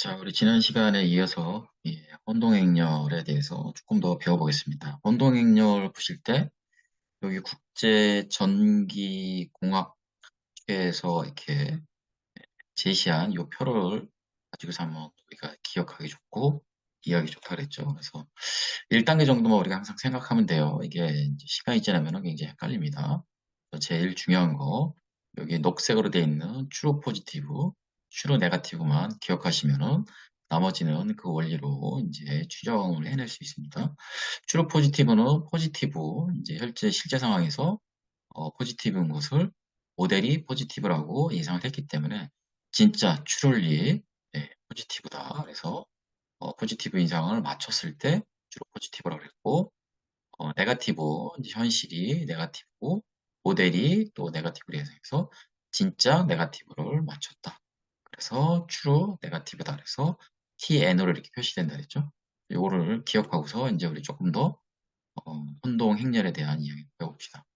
자, 우리 지난 시간에 이어서 혼동행렬에 대해서 조금 더 배워보겠습니다. 혼동행렬 보실 때 여기 국제전기공학회에서 이렇게 제시한 이 표를 가지고서 한번 우리가 기억하기 좋고 이해하기 좋다 그랬죠. 그래서 1단계 정도만 우리가 항상 생각하면 돼요. 이게 이제 시간이 지나면 굉장히 헷갈립니다. 그래서 제일 중요한 거 여기 녹색으로 되어 있는 true 포지티브, true 네가티브만 기억하시면은 나머지는 그 원리로 이제 추정을 해낼 수 있습니다. true 포지티브는 포지티브, 이제 실제 상황에서 포지티브인 것을 모델이 포지티브라고 예상을 했기 때문에 진짜 truly 포지티브다. 그래서 포지티브 인상을 맞췄을 때 주로 포지티브라고 했고, 네가티브, 이제 현실이 네가티브고, 모델이 또 네가티브를 예상해서 진짜 네가티브를 맞췄다. 그래서 true 네가티브다. 그래서 TN으로 이렇게 표시된다 그랬죠. 이거를 기억하고서 이제 우리 조금 더 혼동 행렬에 대한 이야기 배워봅시다.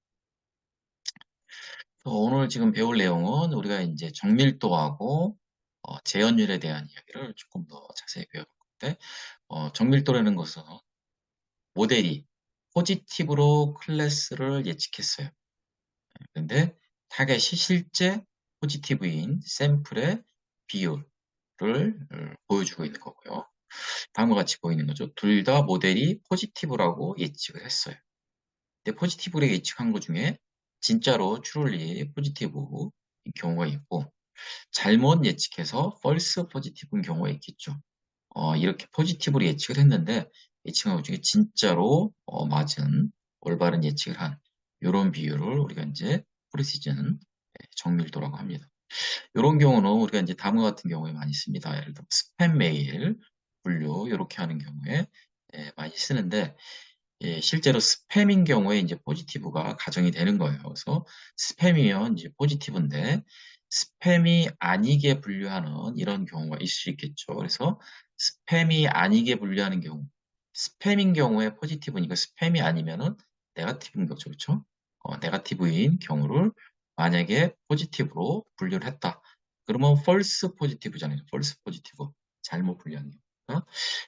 오늘 지금 배울 내용은 우리가 이제 정밀도하고 재현율에 대한 이야기를 조금 더 자세히 배워볼 건데, 정밀도라는 것은 모델이 포지티브로 클래스를 예측했어요. 근데 타겟이 실제 포지티브인 샘플의 비율을 보여주고 있는 거고요. 다음과 같이 보이는 거죠. 둘 다 모델이 포지티브라고 예측을 했어요. 근데 포지티브로 예측한 것 중에 진짜로 truly 포지티브인 경우가 있고 잘못 예측해서 false 포지티브인 경우가 있겠죠. 이렇게 포지티브로 예측을 했는데 예측한 것 중에 진짜로 맞은 올바른 예측을 한 이런 비율을 우리가 이제 프리시즌 정밀도라고 합니다. 이런 경우는 우리가 이제 다음과 같은 경우에 많이 씁니다. 예를 들어 스팸 메일 분류 이렇게 하는 경우에 많이 쓰는데 실제로 스팸인 경우에 이제 포지티브가 가정이 되는 거예요. 그래서 스팸이면 이제 포지티브인데 스팸이 아니게 분류하는 이런 경우가 있을 수 있겠죠. 그래서 스팸이 아니게 분류하는 경우, 스팸인 경우에 포지티브니까 스팸이 아니면은 네가티브인 거죠. 그렇죠? 네가티브인 경우를 만약에 포지티브로 분류를 했다. 그러면 false 포지티브잖아요. false 포지티브. 잘못 분류한 경우.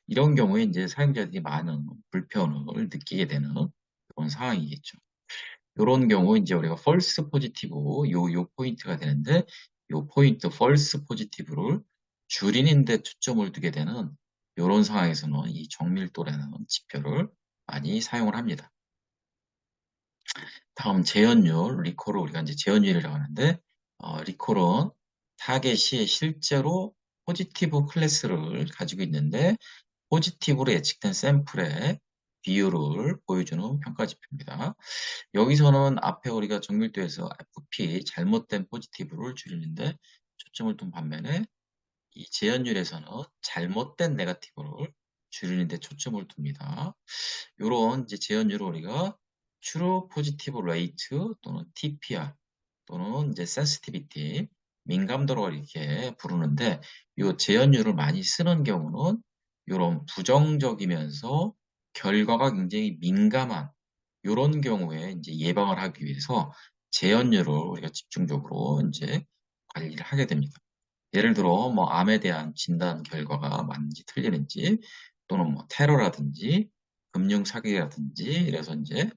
이런 경우에 이제 사용자들이 많은 불편을 느끼게 되는 그런 상황이겠죠. 이런 경우 이제 우리가 false positive 요 포인트가 되는데 요 포인트 false positive를 줄이는 데 초점을 두게 되는 이런 상황에서는 이 정밀도라는 지표를 많이 사용을 합니다. 다음 재현율, 리콜을 우리가 이제 재현율이라고 하는데 리콜은 타겟이 실제로 포지티브 클래스를 가지고 있는데 포지티브로 예측된 샘플의 비율을 보여주는 평가 지표입니다. 여기서는 앞에 우리가 정밀도에서 FP 잘못된 포지티브를 줄이는데 초점을 둔 반면에 이 재현율에서는 잘못된 네가티브를 줄이는데 초점을 둡니다. 이런 이제 재현율을 우리가 True Positive Rate 또는 TPR 또는 이제 Sensitivity 민감도라고 이렇게 부르는데 이 재현율을 많이 쓰는 경우는 이런 부정적이면서 결과가 굉장히 민감한 이런 경우에 이제 예방을 하기 위해서 재현율을 우리가 집중적으로 이제 관리를 하게 됩니다. 예를 들어 뭐 암에 대한 진단 결과가 맞는지 틀리는지 또는 뭐 테러라든지 금융 사기라든지 이래서 이제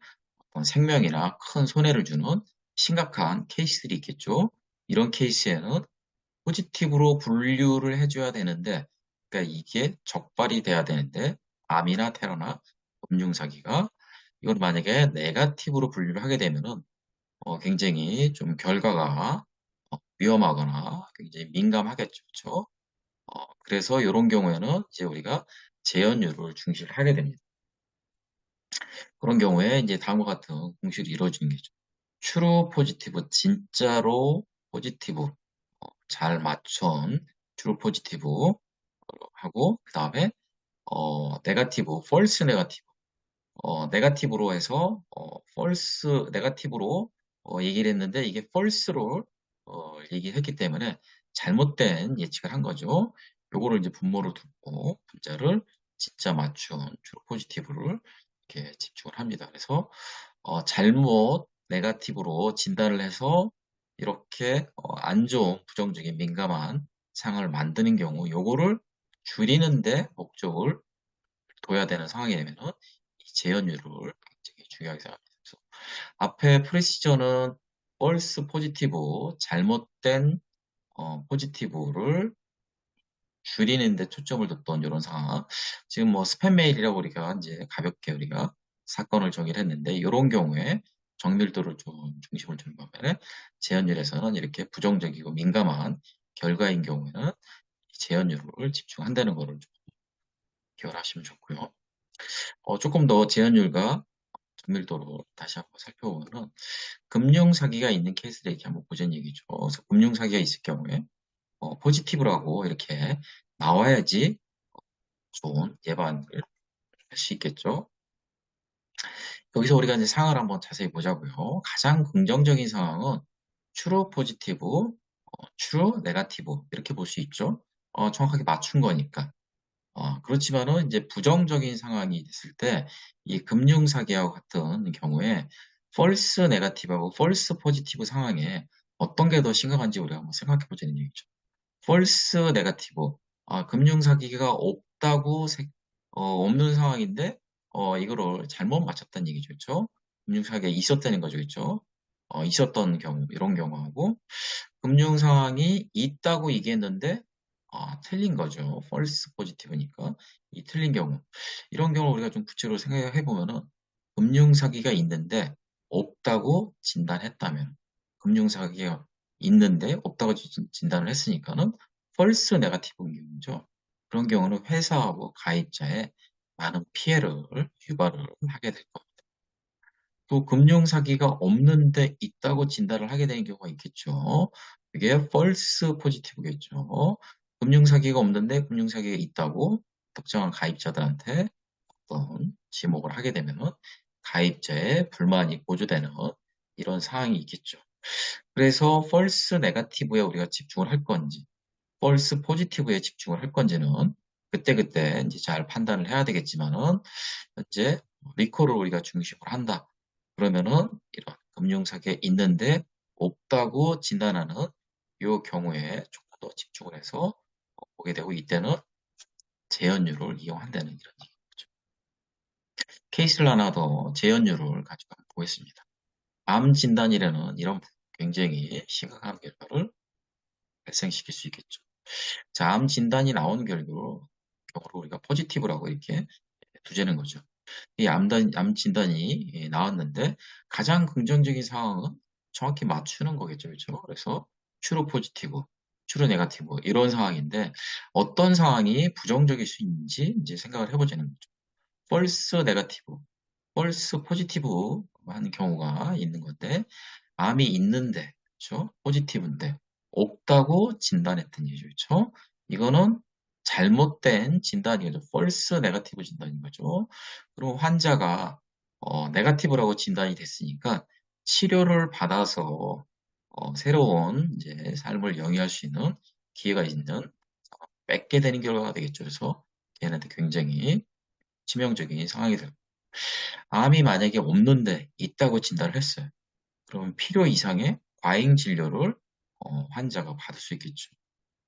어떤 생명이나 큰 손해를 주는 심각한 케이스들이 있겠죠. 이런 케이스에는 포지티브로 분류를 해줘야 되는데, 그러니까 이게 적발이 돼야 되는데, 암이나 테러나 금융사기가, 이걸 만약에 네가티브로 분류를 하게 되면은, 굉장히 좀 결과가 위험하거나 굉장히 민감하겠죠. 그렇죠? 그래서 이런 경우에는 이제 우리가 재현율을 중시를 하게 됩니다. 그런 경우에 이제 다음과 같은 공식이 이루어지는 게죠. true 포지티브, 진짜로 포지티브, 잘 맞춘 true 포지티브 하고 그 다음에 네가티브, false 네가티브, 네가티브로 해서 false 네가티브로 얘기를 했는데 이게 false로 얘기했기 때문에 잘못된 예측을 한 거죠. 요거를 이제 분모로 두고 분자를 진짜 맞춘 true 포지티브를 이렇게 집중을 합니다. 그래서 잘못 네가티브로 진단을 해서 이렇게 안 좋은 부정적인 민감한 상황을 만드는 경우 요거를 줄이는데 목적을 둬야 되는 상황이 되면은 이 재현율을 굉장히 중요하게 생각합니다. 그래서 앞에 프리시저는 false 포지티브, 잘못된 포지티브를 줄이는데 초점을 뒀던 이런 상황. 지금 뭐 스팸 메일이라고 우리가 이제 가볍게 우리가 사건을 정의를 했는데 이런 경우에 정밀도를 좀 중심을 두는 반면에 재현율에서는 이렇게 부정적이고 민감한 결과인 경우에는 재현율을 집중한다는 거를 좀 기억하시면 좋고요. 조금 더 재현율과 정밀도를 다시 한번 살펴보면은 금융 사기가 있는 케이스를 이렇게 한번 보자는 얘기죠. 그래서 금융 사기가 있을 경우에 포지티브라고 이렇게 나와야지 좋은 예방을 할 수 있겠죠. 여기서 우리가 이제 상황을 한번 자세히 보자고요. 가장 긍정적인 상황은 true 포지티브, true 네가티브 이렇게 볼 수 있죠. 정확하게 맞춘 거니까. 그렇지만은 이제 부정적인 상황이 됐을 때 이 금융 사기하고 같은 경우에 false 네가티브하고 false 포지티브 상황에 어떤 게 더 심각한지 우리가 한번 생각해 보자는 얘기죠. false 네가티브. 금융 사기가 없는 상황인데, 이거를 잘못 맞췄다는 얘기죠. 그렇죠? 금융 사기가 있었다는 거죠. 그렇죠? 있었던 경우, 이런 경우하고, 금융 상황이 있다고 얘기했는데, 틀린 거죠. false positive니까. 이 틀린 경우. 이런 경우 우리가 좀 구체적으로 생각해 보면은, 금융 사기가 있는데, 없다고 진단했다면, 금융 사기가 있는데, 없다고 진단을 했으니까는, false negative인 경우죠. 그런 경우는 회사하고 가입자에 많은 피해를 유발을 하게 될 겁니다. 또 금융 사기가 없는데 있다고 진단을 하게 되는 경우가 있겠죠. 이게 false positive겠죠. 금융 사기가 없는데 금융 사기가 있다고 특정한 가입자들한테 어떤 지목을 하게 되면은 가입자의 불만이 고조되는 이런 상황이 있겠죠. 그래서 false negative에 우리가 집중을 할 건지 false positive에 집중을 할 건지는 그때그때 이제 잘 판단을 해야 되겠지만은 현재 리콜을 우리가 중심으로 한다. 그러면은 이런 금융사기에 있는데 없다고 진단하는 이 경우에 조금 더 집중을 해서 보게 되고 이때는 재현율을 이용한다는 이런 얘기죠. 케이스를 하나 더 재현율을 가지고 한번 보겠습니다. 암 진단이라는 이런 굉장히 심각한 결과를 발생시킬 수 있겠죠. 자, 암 진단이 나온 경우로 우리가 포지티브라고 이렇게 두자는 거죠. 이 암 진단이 나왔는데 가장 긍정적인 상황은 정확히 맞추는 거겠죠. 그렇죠? 그래서 true 포지티브, true 네가티브 이런 상황인데 어떤 상황이 부정적일 수 있는지 이제 생각을 해보자는 거죠. false 네가티브, false 포지티브 하는 경우가 있는 건데 암이 있는데 그렇죠? 포지티브인데 없다고 진단했던 얘기죠. 그렇죠? 이거는 잘못된 진단이죠. false 네가티브 진단인 거죠. 그럼 환자가 네가티브라고 진단이 됐으니까 치료를 받아서 새로운 이제 삶을 영위할 수 있는 기회가 있는 뺏게 되는 결과가 되겠죠. 그래서 걔한테 굉장히 치명적인 상황이 될 거예요. 암이 만약에 없는데 있다고 진단을 했어요. 그러면 필요 이상의 과잉 진료를 환자가 받을 수 있겠죠.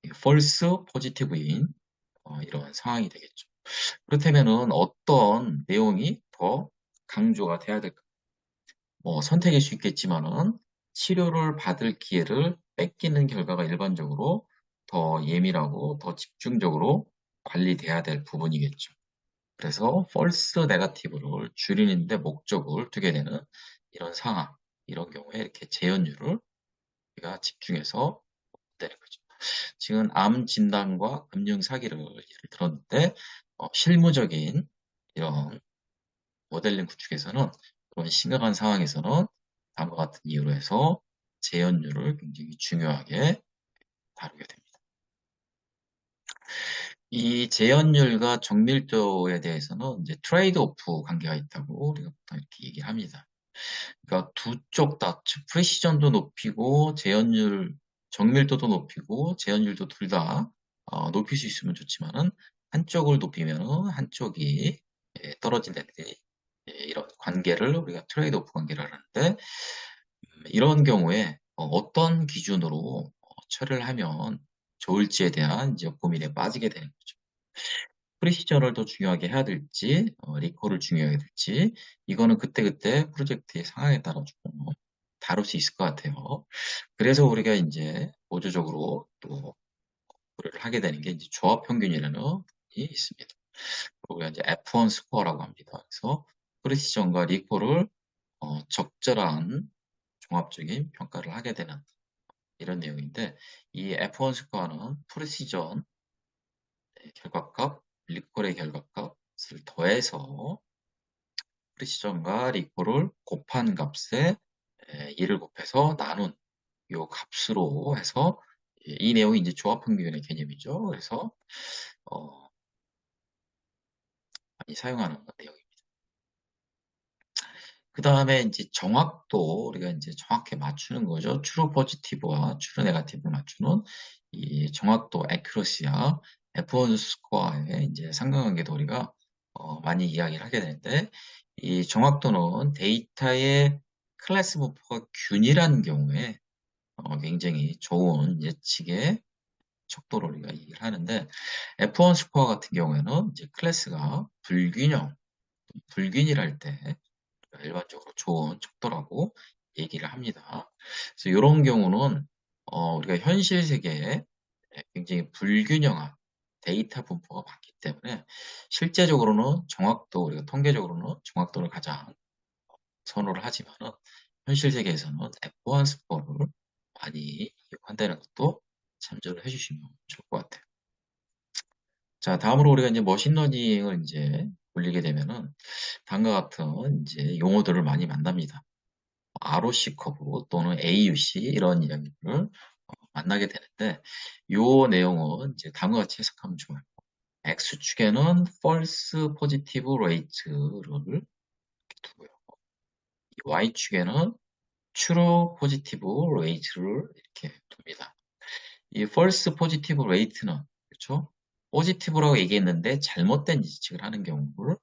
false positive인 이런 상황이 되겠죠. 그렇다면은 어떤 내용이 더 강조가 돼야 될까? 뭐 선택일 수 있겠지만은 치료를 받을 기회를 뺏기는 결과가 일반적으로 더 예민하고 더 집중적으로 관리돼야 될 부분이겠죠. 그래서 false negative를 줄이는데 목적을 두게 되는 이런 상황, 이런 경우에 이렇게 재현율을 우리가 집중해서 되는 거죠. 지금 암 진단과 금융 사기를 예를 들었는데 실무적인 이런 모델링 구축에서는 그런 심각한 상황에서는 다음과 같은 이유로 해서 재현율을 굉장히 중요하게 다루게 됩니다. 이 재현율과 정밀도에 대해서는 이제 트레이드 오프 관계가 있다고 우리가 보통 이렇게 얘기를 합니다. 그러니까 두 쪽 다, 즉 프리시전도 높이고 재현율, 정밀도도 높이고 재현율도 둘 다 높일 수 있으면 좋지만은 한쪽을 높이면은 한쪽이 떨어진다는 이런 관계를 우리가 트레이드 오프 관계를 하는데 이런 경우에 어떤 기준으로 처리를 하면 좋을지에 대한 이제 고민에 빠지게 되는 거죠. 프리시저널 더 중요하게 해야 될지, 리콜을 중요하게 될지, 이거는 그때그때 프로젝트의 상황에 따라 조금 다룰 수 있을 것 같아요. 그래서 우리가 이제 보조적으로 또 고려를 하게 되는 게 이제 조합 평균이라는 부분이 있습니다. 그리고 이제 F1 스코어라고 합니다. 그래서 프리시전과 리콜을 적절한 종합적인 평가를 하게 되는 이런 내용인데, 이 F1 스코어는 프리시전 결과값, 리콜의 결과값을 더해서 프리시전과 리콜을 곱한 값에 2를 곱해서 나눈 요 값으로 해서 이 내용이 이제 조합 평균의 개념이죠. 그래서 어, 많이 사용하는 내용입니다. 그 다음에 이제 정확도 우리가 이제 정확히 맞추는 거죠. 트루 포지티브와 트루 네거티브를 맞추는 이 정확도 애큐러시와 F1 스코어의 이제 상관관계도 우리가 많이 이야기를 하게 되는데, 이 정확도는 데이터의 클래스 분포가 균일한 경우에 굉장히 좋은 예측의 척도를 우리가 얘기를 하는데, F1 스코어 같은 경우에는 이제 클래스가 불균일할 때 일반적으로 좋은 척도라고 얘기를 합니다. 그래서 이런 경우는 우리가 현실 세계에 굉장히 불균형한 데이터 분포가 많기 때문에 실제적으로는 정확도, 우리가 통계적으로는 정확도를 가장 선호를 하지만은 현실 세계에서는 F1 스코어를 많이 이용한다는 것도 참조를 해주시면 좋을 것 같아요. 자, 다음으로 우리가 이제 머신러닝을 이제 올리게 되면은 다음과 같은 이제 용어들을 많이 만납니다. ROC 커브 또는 AUC 이런 이야기를 만나게 되는데, 요 내용은 이제 다음과 같이 해석하면 좋아요. X축에는 false positive rate를 두고요. Y축에는 true positive rate를 이렇게 둡니다. 이 false positive rate는, 그렇죠? positive라고 얘기했는데 잘못된 예측을 하는 경우를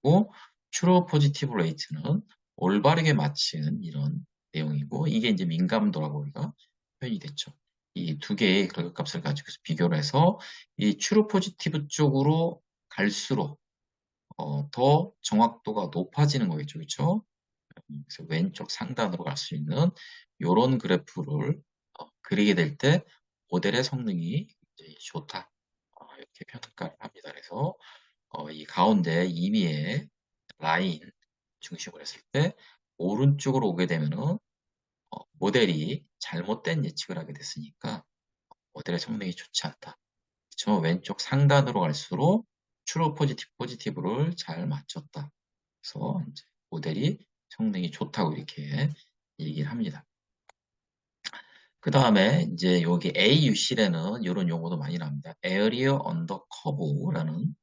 고, true positive rate는 올바르게 맞춘 이런 내용이고, 이게 이제 민감도라고 우리가 표현이 됐죠. 이 두 개의 결과값을 가지고 비교를 해서 이 true positive 쪽으로 갈수록 더 정확도가 높아지는 거겠죠, 그렇죠? 그래서 왼쪽 상단으로 갈 수 있는 이런 그래프를 그리게 될 때 모델의 성능이 굉장히 좋다, 이렇게 평가를 합니다. 그래서 이 가운데 임의의 라인 중심으로 했을 때 오른쪽으로 오게 되면은 모델이 잘못된 예측을 하게 됐으니까 모델의 성능이 좋지 않다. 그렇죠? 왼쪽 상단으로 갈수록 트루 포지티브를 잘 맞췄다. 그래서 이제 모델이 성능이 좋다고 이렇게 얘기를 합니다. 그 다음에 이제 여기 AUC라는 이런 용어도 많이 나옵니다. Area Under Curve라는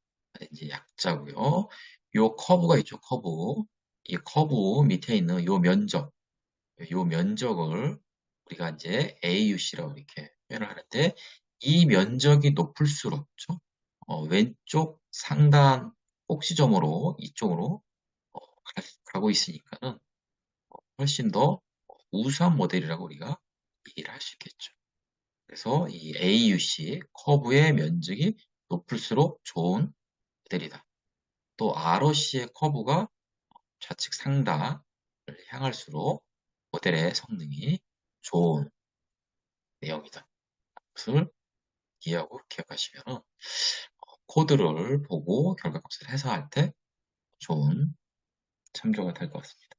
이제 약자고요. 요 커브가 있죠, 커브. 이 커브 밑에 있는 요 면적을 우리가 이제 AUC라고 이렇게 표현을 하는데, 이 면적이 높을수록, 그렇죠? 왼쪽 상단 꼭지점으로 이쪽으로 어, 가고 있으니까는 훨씬 더 우수한 모델이라고 우리가 얘기를 할 수 있겠죠. 그래서 이 AUC 커브의 면적이 높을수록 좋은 모델이다. 또 ROC의 커브가 좌측 상단을 향할수록 모델의 성능이 좋은 내용이다. 그것을 이해하고 기억하시면 코드를 보고 결과값을 해석할 때 좋은 참조가 될 것 같습니다.